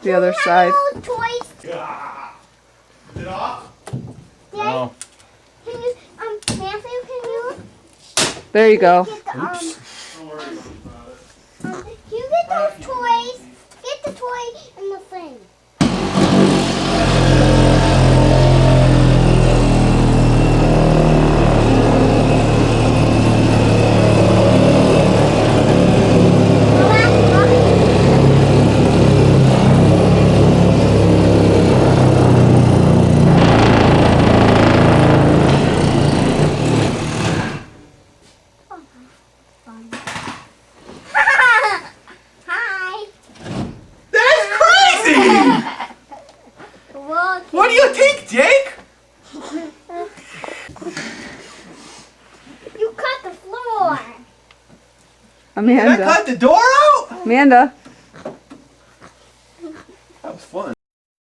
the other side. Toys. Yeah. Is it off? Dad, can you, Matthew, can you There you go. get the, Don't worry about it. can you get those toys? Get the toy and the thing. Hi. That's crazy! Look. What do you think, Jake? You cut the floor. Did I Amanda. cut the door out? Amanda. That was fun.